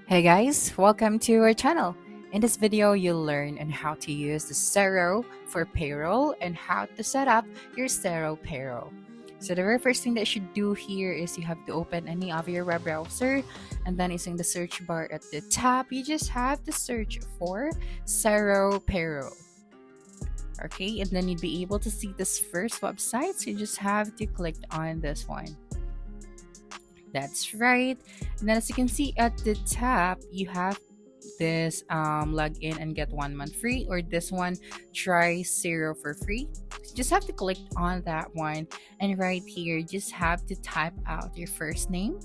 Hey guys, welcome to our channel. In this video, you'll learn on how to use the Xero for payroll and how to set up your Xero payroll. So the very first thing that you should do here is you have to open any of your web browser, and then using the search bar at the top, you just have to search for Xero payroll. Okay, and then you'd be able to see this first website, so you just have to click on this one. That's right. And then as you can see at the top, you have this log in and get 1 month free, or this one, try Xero for free. Just have to click on that one, and right here just have to type out your first name,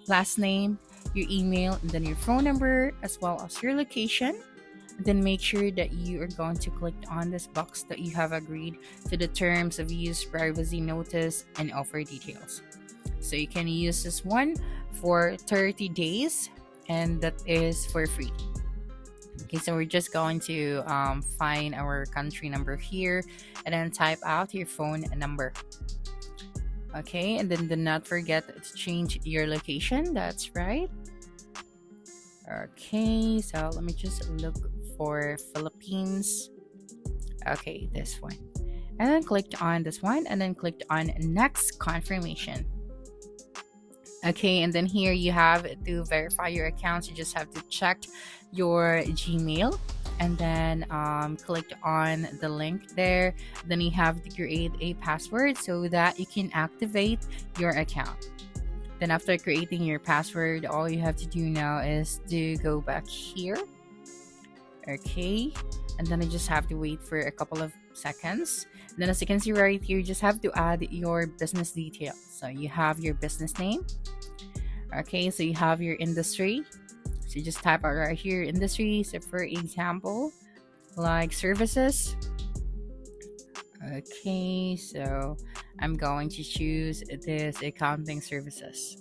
last name, your email, and then your phone number, as well as your location. Then make sure that you are going to click on this box that you have agreed to the terms of use, privacy notice, and offer details. So you can use this one for 30 days, and that is for free. Okay, so we're just going to find our country number here and then type out your phone number. Okay, and then do not forget to change your location. That's right. Okay, so let me just look for Philippines. Okay, this one. And then clicked on this one, and then clicked on next confirmation. Okay, and then here you have to verify your accounts. You just have to check your Gmail, and then click on the link there. Then you have to create a password so that you can activate your account. Then after creating your password, all you have to do now is to go back here. Okay, and then I just have to wait for a couple of seconds. Then as you can see right here, you just have to add your business details. So you have your business name. Okay, so you have your industry. So you just type out right here, industry. So for example, like services. Okay, so I'm going to choose this accounting services.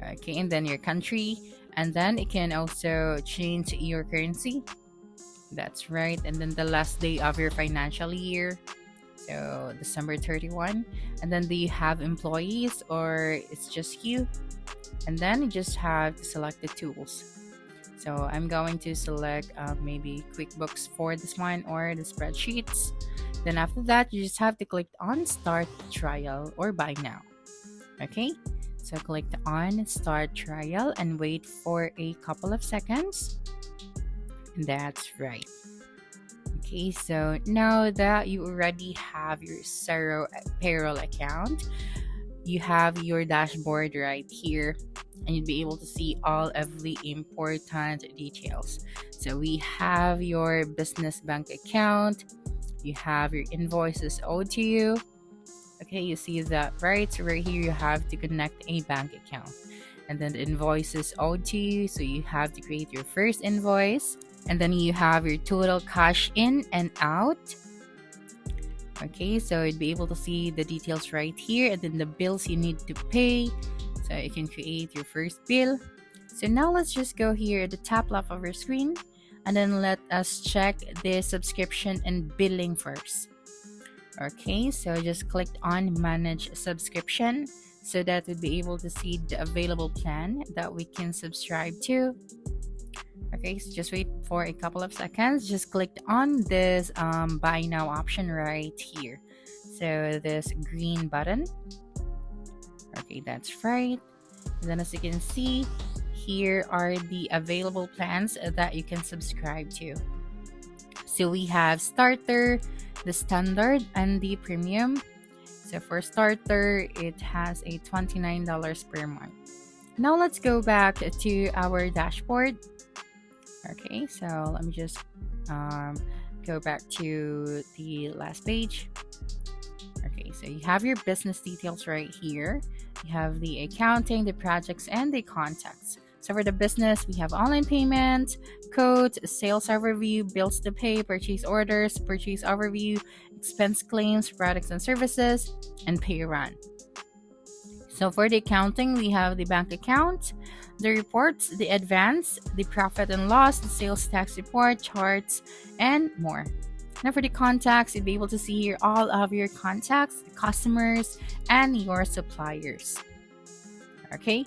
Okay, and then your country. And then you can also change your currency. That's right. And then the last day of your financial year. So December 31. And then do you have employees or it's just you? And then you just have to select the tools. So I'm going to select maybe QuickBooks for this one, or the spreadsheets. Then after that, you just have to click on start trial or buy now. Okay, so click on start trial and wait for a couple of seconds. That's right. Okay, so now that you already have your Xero payroll account, you have your dashboard right here, and you'll be able to see all of the important details. So we have your business bank account, you have your invoices owed to you. Okay, you see that right? So right here you have to connect a bank account, and then the invoices owed to you. So you have to create your first invoice, and then you have your total cash in and out. Okay, so you'd be able to see the details right here, and then the bills you need to pay. So you can create your first bill. So now let's just go here at the top left of your screen, and then let us check the subscription and billing first. Okay, so just click on manage subscription, so that we'll be able to see the available plan that we can subscribe to. Okay, so just wait for a couple of seconds. Just click on this buy now option right here. So this green button. Okay, that's right. And then as you can see, here are the available plans that you can subscribe to. So we have starter, the standard, and the premium. So for starter, it has a $29 per month. Now let's go back to our dashboard. Okay, so let me just go back to the last page. Okay, so you have your business details right here. You have the accounting, the projects, and the contacts. So for the business, we have online payment, codes, sales overview, bills to pay, purchase orders, purchase overview, expense claims, products and services, and pay run. So for the accounting, we have the bank account, the reports, the advance, the profit and loss, the sales tax report, charts, and more. Now for the contacts, you'll be able to see here all of your contacts, the customers, and your suppliers. Okay,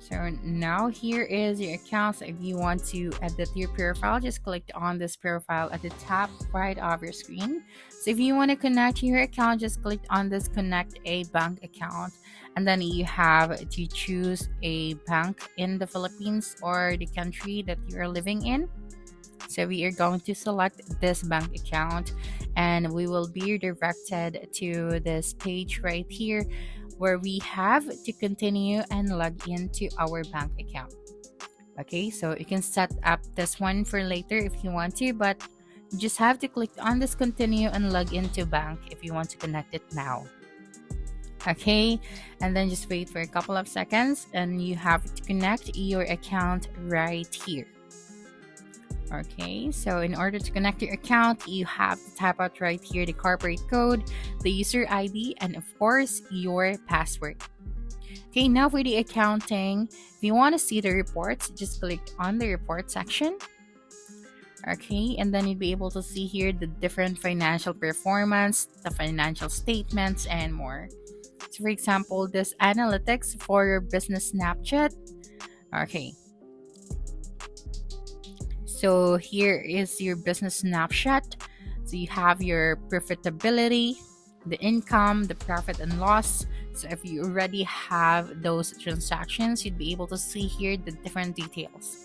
So now here is your account. So if you want to edit your profile, just click on this profile at the top right of your screen. So if you want to connect your account, just click on this connect a bank account. And then you have to choose a bank in the Philippines or the country that you are living in. So we are going to select this bank account and we will be redirected to this page right here where we have to continue and log into our bank account. Okay, so you can set up this one for later if you want to, but you just have to click on this continue and log into bank if you want to connect it now. Okay, and then just wait for a couple of seconds and you have to connect your account right here. Okay, so in order to connect your account, you have to type out right here the corporate code, the user ID, and of course, your password. Okay, now for the accounting, if you want to see the reports, just click on the report section. Okay, and then you'll be able to see here the different financial performance, the financial statements, and more. So for example, this analytics for your business snapshot. Okay, so here is your business snapshot. So you have your profitability, the income, the profit and loss. So if you already have those transactions, you'd be able to see here the different details.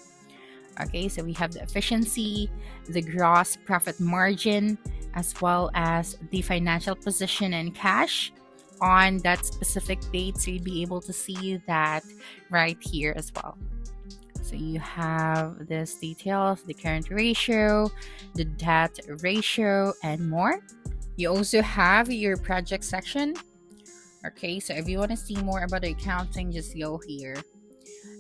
Okay, so we have the efficiency, the gross profit margin, as well as the financial position and cash on that specific date. So you'd be able to see that right here as well. So you have this details, the current ratio, the debt ratio, and more. You also have your project section. Okay, so if you want to see more about the accounting, just go here.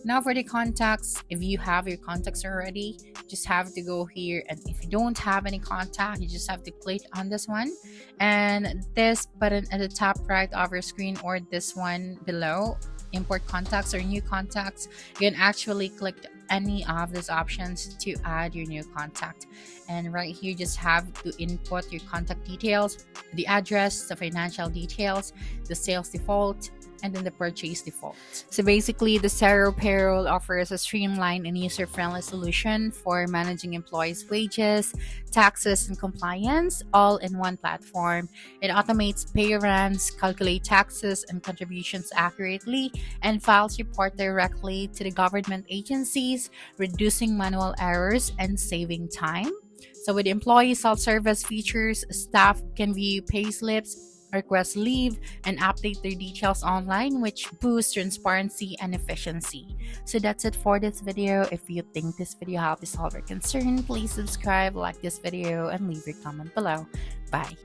Now for the contacts, if you have your contacts already, just have to go here, and if you don't have any contact, you just have to click on this one and this button at the top right of your screen, or this one below, import contacts or new contacts. You can actually click any of these options to add your new contact, and right here just have to input your contact details, the address, the financial details, the sales default, and then the purchase default. So basically, the Xero Payroll offers a streamlined and user-friendly solution for managing employees' wages, taxes, and compliance all in one platform. It automates pay runs, calculates taxes and contributions accurately, and files report directly to the government agencies, reducing manual errors and saving time. So with employee self-service features, staff can view payslips, request leave, and update their details online, which boosts transparency and efficiency. So that's it for this video. If you think this video helped you solve your concern, please subscribe, like this video, and leave your comment below. Bye.